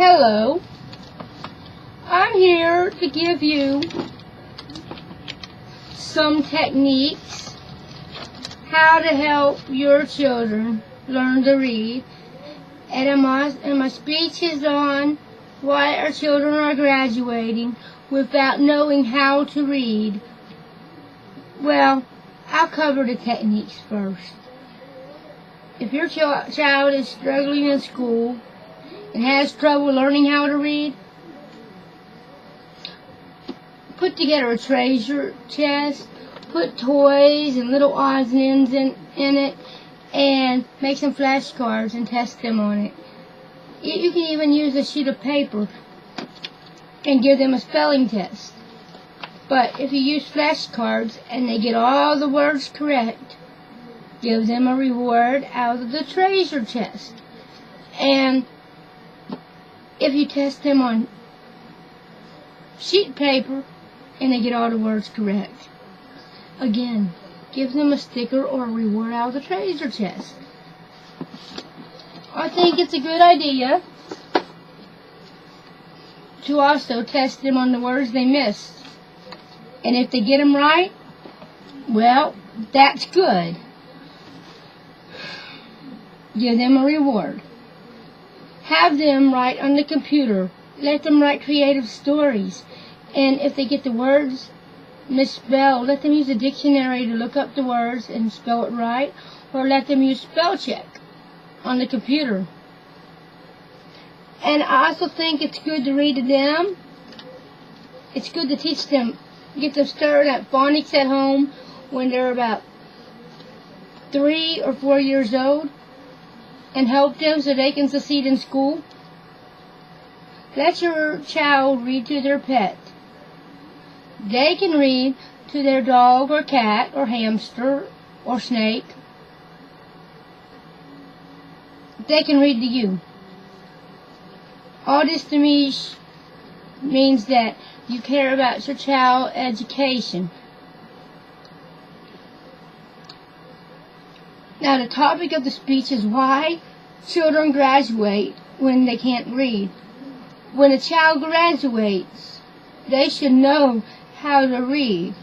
Hello, I'm here to give you some techniques how to help your children learn to read, and my speech is on why our children are graduating without knowing how to read. Well, I'll cover the techniques first. If your child is struggling in school and has trouble learning how to read, put together a treasure chest, put toys and little odds and ends in it, and make some flashcards and test them on it. You can even use a sheet of paper and give them a spelling test. But if you use flashcards and they get all the words correct, give them a reward out of the treasure chest. And if you test them on sheet paper and they get all the words correct, again, give them a sticker or a reward out of the treasure chest. I think it's a good idea to also test them on the words they missed. And if they get them right, well, that's good. Give them a reward. Have them write on the computer. Let them write creative stories. And if they get the words misspelled, let them use a dictionary to look up the words and spell it right, or let them use spell check on the computer. And I also think it's good to read to them. It's good to teach them, get them started at phonics at home when they're about 3 or 4 years old, and help them so they can succeed in school. Let your child read to their pet. They can read to their dog or cat or hamster or snake. They can read to you. All this to me means that you care about your child's education. Now, the topic of the speech is why children graduate when they can't read. When a child graduates, they should know how to read.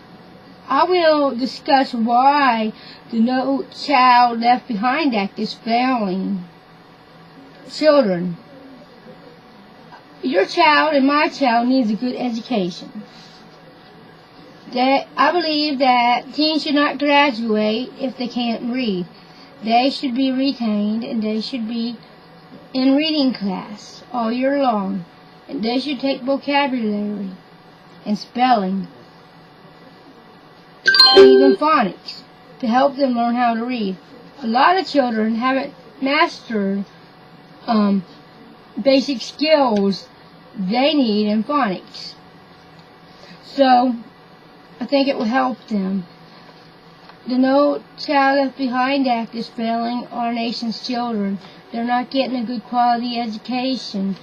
I will discuss why the No Child Left Behind Act is failing children. Your child and my child needs a good education. I believe that teens should not graduate if they can't read. They should be retained, and they should be in reading class all year long. And they should take vocabulary and spelling and even phonics to help them learn how to read. A lot of children haven't mastered basic skills they need in phonics. So I think it will help them. The No Child Left Behind Act is failing our nation's children. They're not getting a good quality education.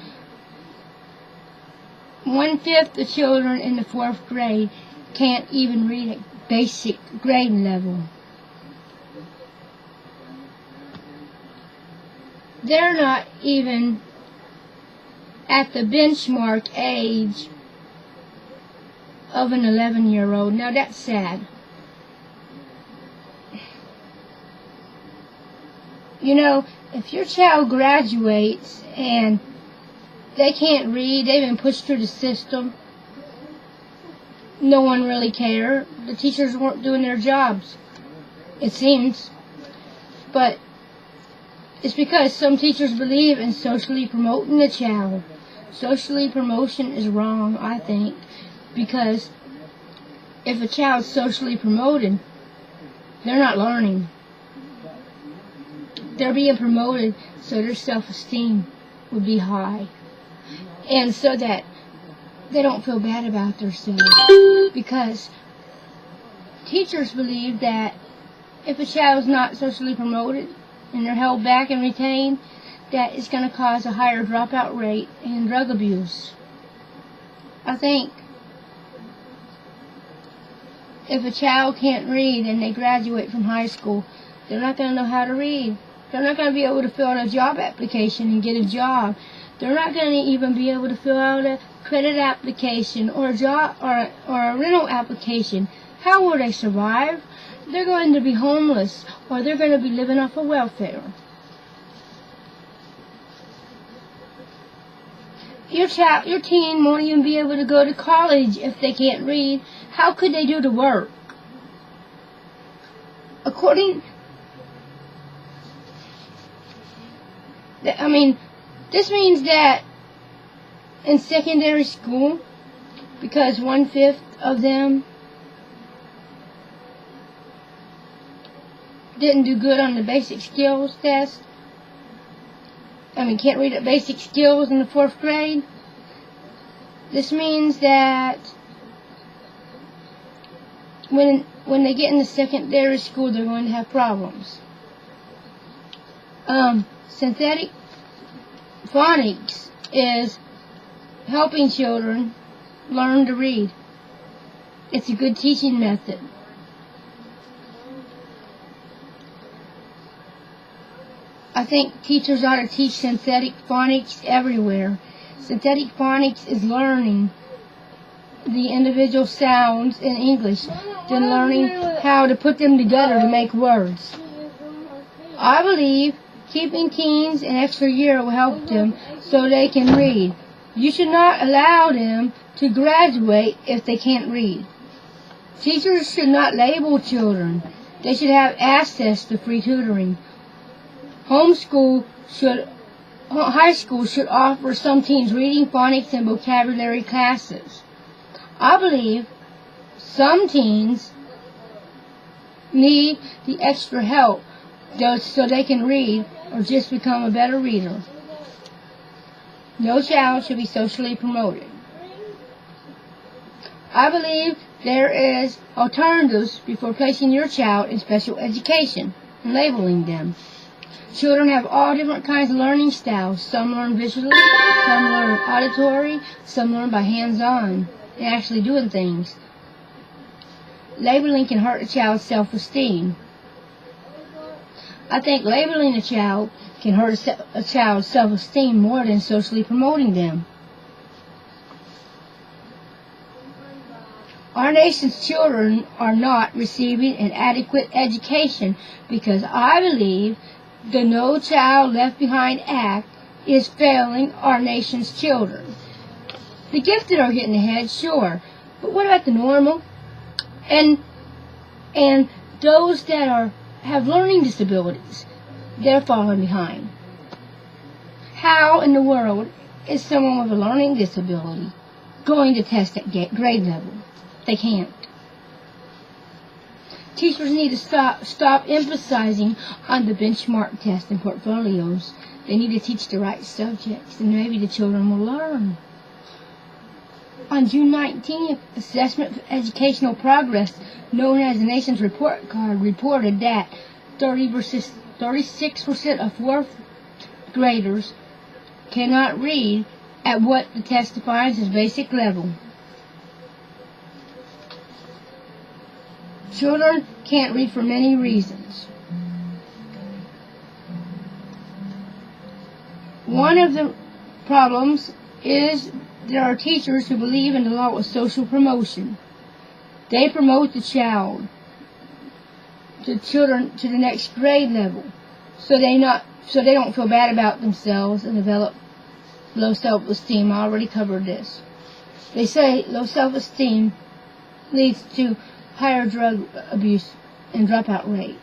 1/5 of children in the 4th grade can't even read at basic grade level. They're not even at the benchmark age of an 11-year-old. Now that's sad. You know, if your child graduates and they can't read, they've been pushed through the system, no one really cared. The teachers weren't doing their jobs, it seems. But it's because some teachers believe in socially promoting the child. Socially promotion is wrong, I think, because if a child's socially promoted, they're not learning. They're being promoted so their self-esteem would be high, and so that they don't feel bad about themselves. Because teachers believe that if a child is not socially promoted and they're held back and retained, that it's going to cause a higher dropout rate and drug abuse. I think if a child can't read and they graduate from high school, they're not going to know how to read. They're not going to be able to fill out a job application and get a job. They're not going to even be able to fill out a credit application or a job or a rental application. How will they survive? They're going to be homeless, or they're going to be living off of welfare. Your teen won't even be able to go to college if they can't read. How could they do the work? This means that in secondary school, because 1/5 of them didn't do good on the basic skills test, can't read at basic skills in the 4th grade, this means that when they get into secondary school, they're going to have problems. Synthetic phonics is helping children learn to read. It's a good teaching method. I think teachers ought to teach synthetic phonics everywhere. Synthetic phonics is learning the individual sounds in English, then learning how to put them together to make words. I believe keeping teens an extra year will help them so they can read. You should not allow them to graduate if they can't read. Teachers should not label children. They should have access to free tutoring. High school should offer some teens reading, phonics, and vocabulary classes. I believe some teens need the extra help so they can read or just become a better reader. No child should be socially promoted. I believe there is alternatives before placing your child in special education and labeling them. Children have all different kinds of learning styles. Some learn visually, some learn auditory, some learn by hands-on and actually doing things. Labeling can hurt a child's self-esteem. I think labeling a child can hurt a child's self-esteem more than socially promoting them. Our nation's children are not receiving an adequate education because I believe the No Child Left Behind Act is failing our nation's children. The gifted are getting ahead, sure, but what about the normal? And those that have learning disabilities, they're falling behind. How in the world is someone with a learning disability going to test at grade level? They can't. Teachers need to stop emphasizing on the benchmark test and portfolios. They need to teach the right subjects, and maybe the children will learn. On June 19th, Assessment for Educational Progress, known as the Nation's Report Card, reported that 36% of 4th graders cannot read at what the test defines as basic level. Children can't read for many reasons. One of the problems is there are teachers who believe in the law of social promotion. They promote the children to the next grade level, so they don't feel bad about themselves and develop low self-esteem. I already covered this. They say low self-esteem leads to higher drug abuse and dropout rate.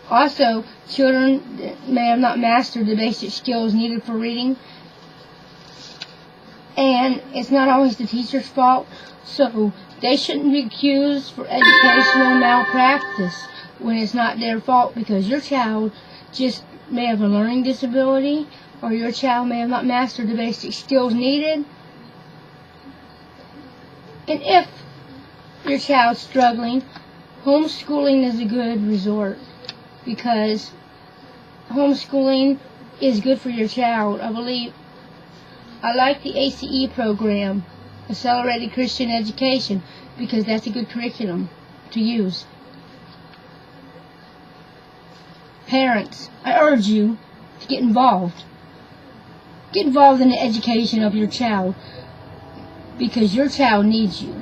Also, children may have not mastered the basic skills needed for reading, and it's not always the teacher's fault, so they shouldn't be accused for educational malpractice when it's not their fault, because your child just may have a learning disability, or your child may have not mastered the basic skills needed. And if your child's struggling, homeschooling is a good resort, because homeschooling is good for your child, I believe. I like the ACE program, Accelerated Christian Education, because that's a good curriculum to use. Parents, I urge you to get involved. Get involved in the education of your child, because your child needs you.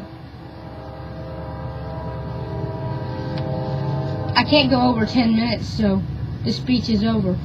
I can't go over 10 minutes, so the speech is over.